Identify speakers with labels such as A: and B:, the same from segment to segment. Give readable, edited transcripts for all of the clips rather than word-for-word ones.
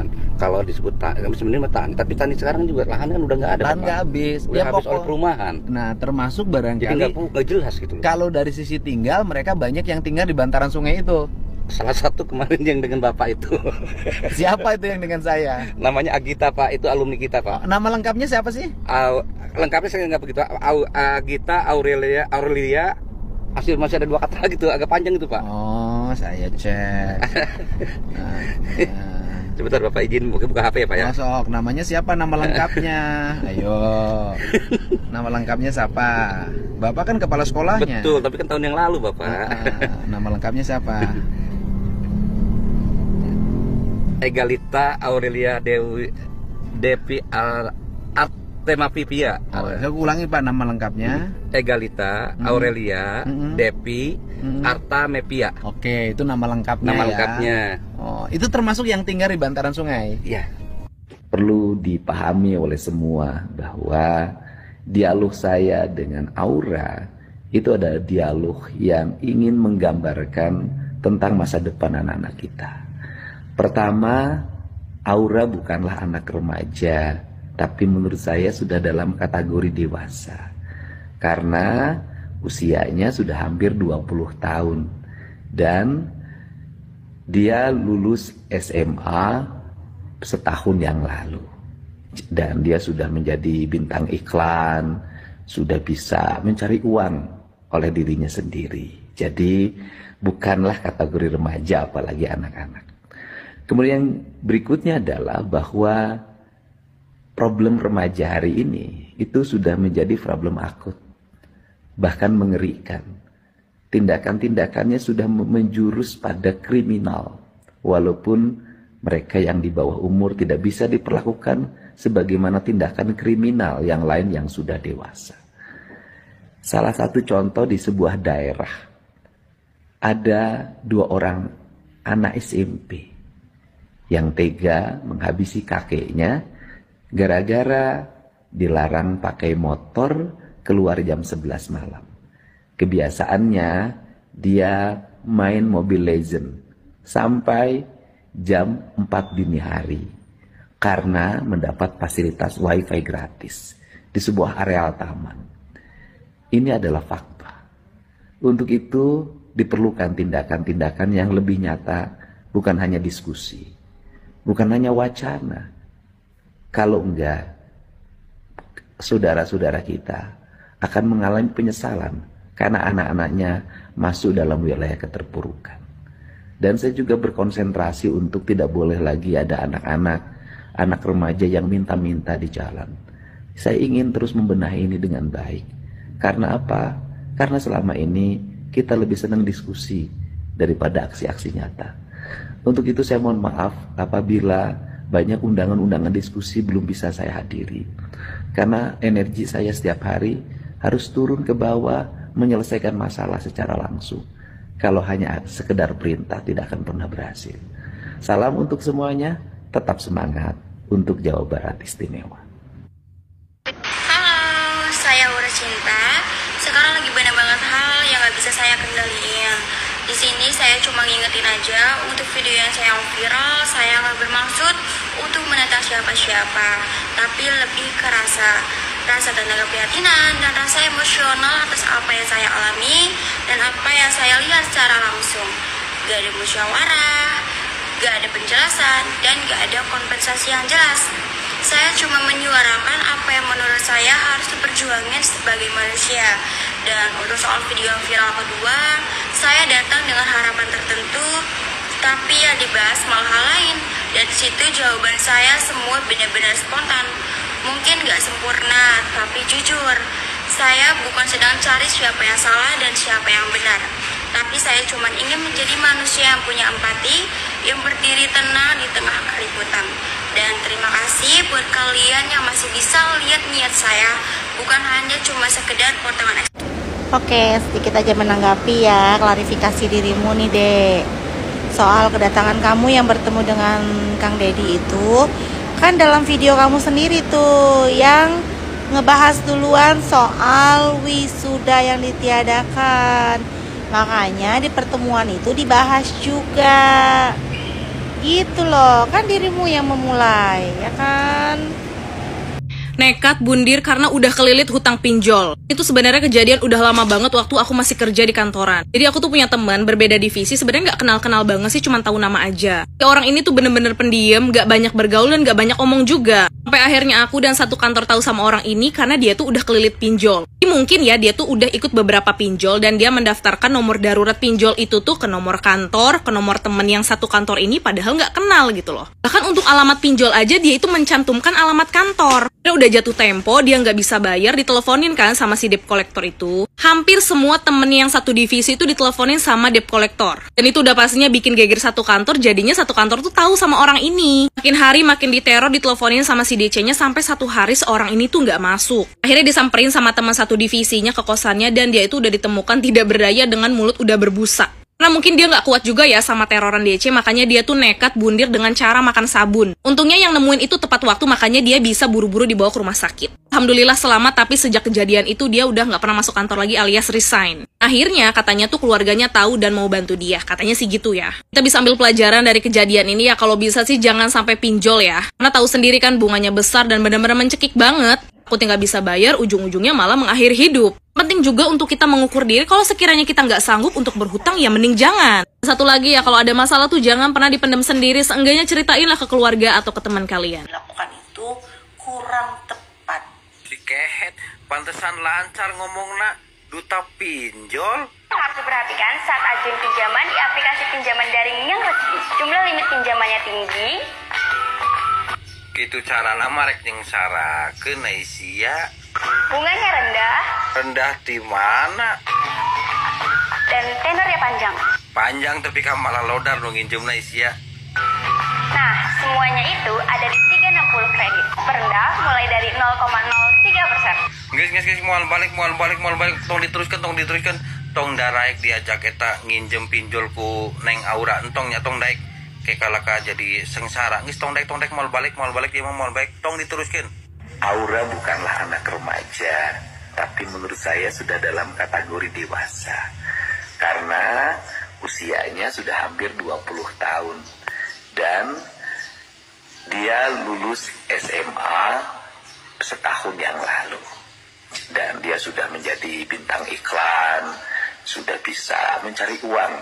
A: hutan. Kalau disebut sebenarnya tani, tapi tani sekarang juga lahan kan udah nggak ada.
B: Lahan nggak habis.
A: Udah habis oleh perumahan.
B: Nah, termasuk barangkali.
A: Jadi nggak jelas gitu loh.
B: Kalau dari sisi tinggal, mereka banyak yang tinggal di bantaran sungai itu.
A: Salah satu kemarin yang dengan Bapak itu.
B: Siapa itu yang dengan saya?
A: Namanya Agita, Pak. Itu alumni kita, Pak.
B: Nama lengkapnya siapa sih?
A: Lengkapnya saya nggak begitu. Agita Aurelia. Masih ada 2 kata gitu, agak panjang itu, Pak.
B: Oh, saya cek.
A: Sebentar Bapak izin buka HP ya, Pak ya.
B: Masuk. Namanya siapa nama lengkapnya? Ayo. Nama lengkapnya siapa? Bapak kan kepala sekolahnya.
A: Betul, tapi kan tahun yang lalu, Bapak.
B: Nama lengkapnya siapa?
A: Egalita Aurelia Devi Artema Pipia.
B: Saya ulangi Pak, nama lengkapnya
A: Egalita Aurelia Devi Arta Mepia.
B: Oke, itu nama lengkapnya.
A: Nama lengkapnya.
B: Oh, itu termasuk yang tinggal di bantaran sungai.
A: Iya.
C: Perlu dipahami oleh semua bahwa dialog saya dengan Aura itu adalah dialog yang ingin menggambarkan tentang masa depan anak-anak kita. Pertama, Aura bukanlah anak remaja, tapi menurut saya sudah dalam kategori dewasa. Karena usianya sudah hampir 20 tahun. Dan dia lulus SMA setahun yang lalu. Dan dia sudah menjadi bintang iklan, sudah bisa mencari uang oleh dirinya sendiri. Jadi bukanlah kategori remaja apalagi anak-anak. Kemudian berikutnya adalah bahwa problem remaja hari ini itu sudah menjadi problem akut, bahkan mengerikan. Tindakan-tindakannya sudah menjurus pada kriminal, walaupun mereka yang di bawah umur tidak bisa diperlakukan sebagaimana tindakan kriminal yang lain yang sudah dewasa. Salah satu contoh di sebuah daerah, ada 2 orang anak SMP yang tega menghabisi kakeknya gara-gara dilarang pakai motor keluar jam 11 malam. Kebiasaannya dia main Mobile Legends sampai jam 4 dini hari karena mendapat fasilitas wifi gratis di sebuah areal taman. Ini adalah fakta. Untuk itu diperlukan tindakan-tindakan yang lebih nyata, bukan hanya diskusi, bukan hanya wacana. Kalau enggak, saudara-saudara kita akan mengalami penyesalan karena anak-anaknya masuk dalam wilayah keterpurukan. Dan saya juga berkonsentrasi untuk tidak boleh lagi ada anak remaja yang minta-minta di jalan. Saya ingin terus membenahi ini dengan baik. Karena apa? Karena selama ini kita lebih senang diskusi daripada aksi-aksi nyata. Untuk itu saya mohon maaf apabila banyak undangan-undangan diskusi belum bisa saya hadiri. Karena energi saya setiap hari harus turun ke bawah menyelesaikan masalah secara langsung. Kalau hanya sekedar perintah tidak akan pernah berhasil. Salam untuk semuanya, tetap semangat untuk Jawa Barat Istimewa.
D: Halo, saya Aura Cinta. Sekarang lagi banyak banget hal yang gak bisa saya kendaliin. Di sini saya cuma ngingetin aja untuk video yang saya viral, saya nggak bermaksud untuk menata siapa-siapa, tapi lebih ke rasa tenaga keprihatinan dan rasa emosional atas apa yang saya alami dan apa yang saya lihat secara langsung. Gak ada musyawarah, gak ada penjelasan, dan gak ada kompensasi yang jelas. Saya cuma menyuarakan apa yang menurut saya harus diperjuangkan sebagai manusia. Dan untuk soal video yang viral kedua, saya datang dengan harapan tertentu, tapi yang dibahas malah hal lain. Dan disitu jawaban saya semua benar-benar spontan. Mungkin gak sempurna, tapi jujur, saya bukan sedang cari siapa yang salah dan siapa yang benar. Tapi saya cuma ingin menjadi manusia yang punya empati, yang berdiri tenang di tengah keributan. Dan terima kasih buat kalian yang masih bisa lihat niat saya, bukan hanya cuma sekedar potongan.
E: Oke, sedikit aja menanggapi ya, klarifikasi dirimu nih Dek. Soal kedatangan kamu yang bertemu dengan Kang Deddy itu, kan dalam video kamu sendiri tuh yang ngebahas duluan soal wisuda yang ditiadakan. Makanya di pertemuan itu dibahas juga. Gitu loh, kan dirimu yang memulai, ya kan?
F: Nekat bundir karena udah kelilit hutang pinjol. Itu sebenarnya kejadian udah lama banget waktu aku masih kerja di kantoran. Jadi aku tuh punya teman berbeda divisi, sebenarnya nggak kenal-kenal banget sih, cuma tahu nama aja. Orang ini tuh bener-bener pendiam, nggak banyak bergaul dan nggak banyak omong juga. Sampai akhirnya aku dan satu kantor tahu sama orang ini karena dia tuh udah kelilit pinjol. Jadi mungkin ya dia tuh udah ikut beberapa pinjol dan dia mendaftarkan nomor darurat pinjol itu tuh ke nomor kantor, ke nomor temen yang satu kantor ini padahal nggak kenal gitu loh. Bahkan untuk alamat pinjol aja dia itu mencantumkan alamat kantor. Dia udah jatuh tempo, dia nggak bisa bayar, diteleponin kan sama si debt collector itu. Hampir semua temen yang satu divisi itu diteleponin sama debt collector. Dan itu udah pastinya bikin geger satu kantor, jadinya satu kantor tuh tahu sama orang ini. Makin hari makin diteror, diteleponin sama si DC-nya sampai satu hari seorang ini tuh nggak masuk. Akhirnya disamperin sama teman satu divisinya ke kosannya dan dia itu udah ditemukan tidak berdaya dengan mulut udah berbusa. Karena mungkin dia nggak kuat juga ya sama teroran DC, makanya dia tuh nekat bundir dengan cara makan sabun. Untungnya yang nemuin itu tepat waktu, makanya dia bisa buru-buru dibawa ke rumah sakit. Alhamdulillah selamat, tapi sejak kejadian itu dia udah nggak pernah masuk kantor lagi alias resign. Akhirnya katanya tuh keluarganya tahu dan mau bantu dia, katanya sih gitu ya. Kita bisa ambil pelajaran dari kejadian ini ya, kalau bisa sih jangan sampai pinjol ya. Karena tahu sendiri kan bunganya besar dan benar-benar mencekik banget. Aku nggak bisa bayar, ujung-ujungnya malah mengakhiri hidup. Penting juga untuk kita mengukur diri, kalau sekiranya kita nggak sanggup untuk berhutang, ya mending jangan. Satu lagi ya, kalau ada masalah tuh jangan pernah dipendam sendiri, seenggaknya ceritainlah ke keluarga atau ke teman kalian.
E: Lakukan itu kurang tepat.
A: Si kehet, pantesan lancar ngomongna duta pinjol.
D: Harus diperhatikan saat ajuin pinjaman di aplikasi pinjaman daring yang resmi. Jumlah limit pinjamannya tinggi.
A: Gitu cara nama rek nyengsarakeun Aisyah.
D: Bunganya rendah.
A: Rendah di mana?
D: Dan tenornya panjang.
A: Panjang tapi kan malah lodar dong nginjemna Aisyah.
D: Nah, semuanya itu ada di 360 kredit. Perendah mulai dari 0,03%.
A: Guys, mual balik. Tong diteruskan. Tong daraek diajak eta nginjem pinjol ku Neng Aura. Entong nya tong daek. Kayak kalaka jadi sengsara. Ngis tong daek mual balik dia mau mual balik. Tong diteruskan.
C: Aura bukanlah anak remaja, tapi menurut saya sudah dalam kategori dewasa. Karena usianya sudah hampir 20 tahun. Dan dia lulus SMA setahun yang lalu. Dan dia sudah menjadi bintang iklan, sudah bisa mencari uang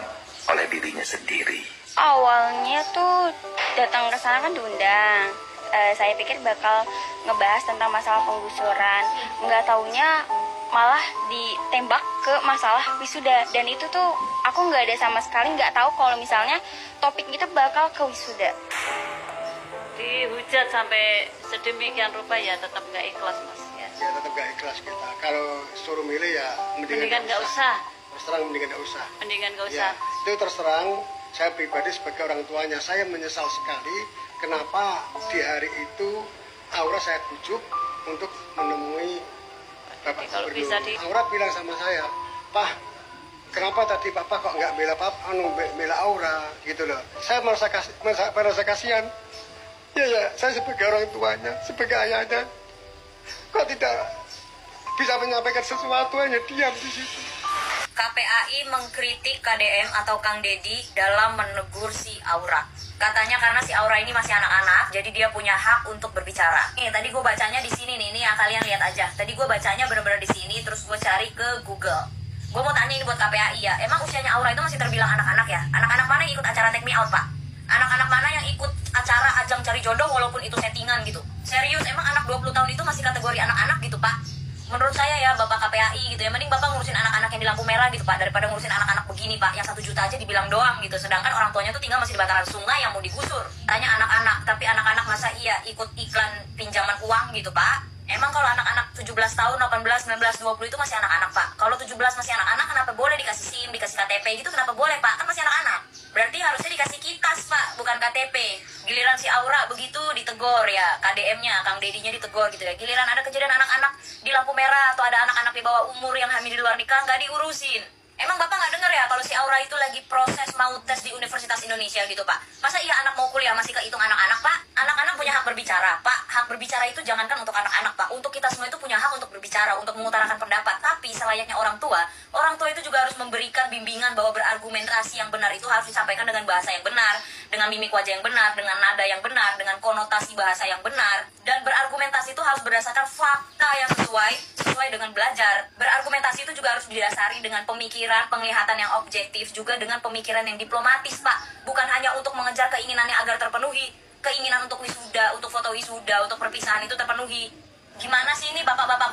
C: oleh dirinya sendiri.
D: Awalnya tuh datang ke sana kan diundang. Saya pikir bakal ngebahas tentang masalah penggusuran. Nggak taunya malah ditembak ke masalah wisuda. Dan itu tuh aku nggak ada sama sekali nggak tahu kalau misalnya topik kita bakal ke wisuda.
G: Dihujat sampai sedemikian rupa ya tetap nggak ikhlas mas ya.
H: Ya tetap nggak ikhlas kita. Kalau suruh milih ya
G: Mendingan nggak usah.
H: Terus terang mendingan nggak usah.
G: Mendingan nggak
H: Ya,
G: usah.
H: itu terus terang saya pribadi sebagai orang tuanya saya menyesal sekali kenapa di hari itu Aura saya bujuk untuk menemui Bapak
G: Kalau
H: Gubernur.
G: bisa
H: Aura bilang sama saya, Pak, kenapa tadi Papa kok nggak bela Aura gitu loh. Saya merasa kasihan. Ya, saya sebagai orang tuanya, sebagai ayahnya, kok tidak bisa menyampaikan sesuatu, hanya diam di situ.
I: KPAI mengkritik KDM atau Kang Dedi dalam menegur si Aura. Katanya karena si Aura ini masih anak-anak, jadi dia punya hak untuk berbicara. Nih, tadi gue bacanya di sini nih ya, kalian lihat aja. Tadi gue bacanya benar-benar di sini, terus gue cari ke Google. Gue mau tanya ini buat KPAI ya, emang usianya Aura itu masih terbilang anak-anak ya? Anak-anak mana yang ikut acara Take Me Out, Pak? Anak-anak mana yang ikut acara ajang cari jodoh walaupun itu settingan gitu? Serius, emang anak 20 tahun itu masih kategori anak-anak gitu, Pak? Menurut saya ya, Bapak KPAI gitu ya, mending Bapak ngurusin anak-anak yang di lampu merah gitu, Pak, daripada ngurusin anak-anak begini, Pak, yang 1 juta aja dibilang doang gitu, sedangkan orang tuanya tuh tinggal masih di bantaran sungai yang mau digusur. Tanya anak-anak, tapi anak-anak masa iya ikut iklan pinjaman uang gitu, Pak? Emang kalau anak-anak 17 tahun, 18, 19, 20 itu masih anak-anak, Pak? Kalau 17 masih anak-anak, kenapa boleh dikasih SIM, dikasih KTP gitu, kenapa boleh, Pak? Kan masih anak-anak. Berarti harusnya dikasih kitas, Pak, bukan KTP. Giliran si Aura begitu ditegor ya, KDM-nya, Kang Dedinya ditegor gitu ya. Giliran ada kejadian anak-anak di lampu merah atau ada anak-anak di bawah umur yang hamil di luar nikah, nggak diurusin. Emang Bapak nggak dengar ya kalau si Aura itu lagi proses mau tes di Universitas Indonesia gitu, Pak? Masa iya anak mau kuliah masih kehitung anak-anak, Pak? Anak-anak punya hak berbicara, Pak. Hak berbicara itu jangankan untuk anak-anak, Pak. Untuk kita semua itu punya hak untuk berbicara, untuk mengutarakan pendapat. Tapi selayaknya orang tua itu juga harus memberikan bimbingan bahwa berargumentasi yang benar itu harus disampaikan dengan bahasa yang benar, dengan mimik wajah yang benar, dengan nada yang benar, dengan konotasi bahasa yang benar. Dan berargumentasi itu harus berdasarkan fakta yang sesuai dengan belajar. Berargumentasi itu juga harus didasari dengan pemikiran, penglihatan yang objektif, juga dengan pemikiran yang diplomatis, Pak. Bukan hanya untuk mengejar keinginannya agar terpenuhi. Keinginan untuk wisuda, untuk foto wisuda, untuk perpisahan itu terpenuhi. Gimana sih ini bapak-bapak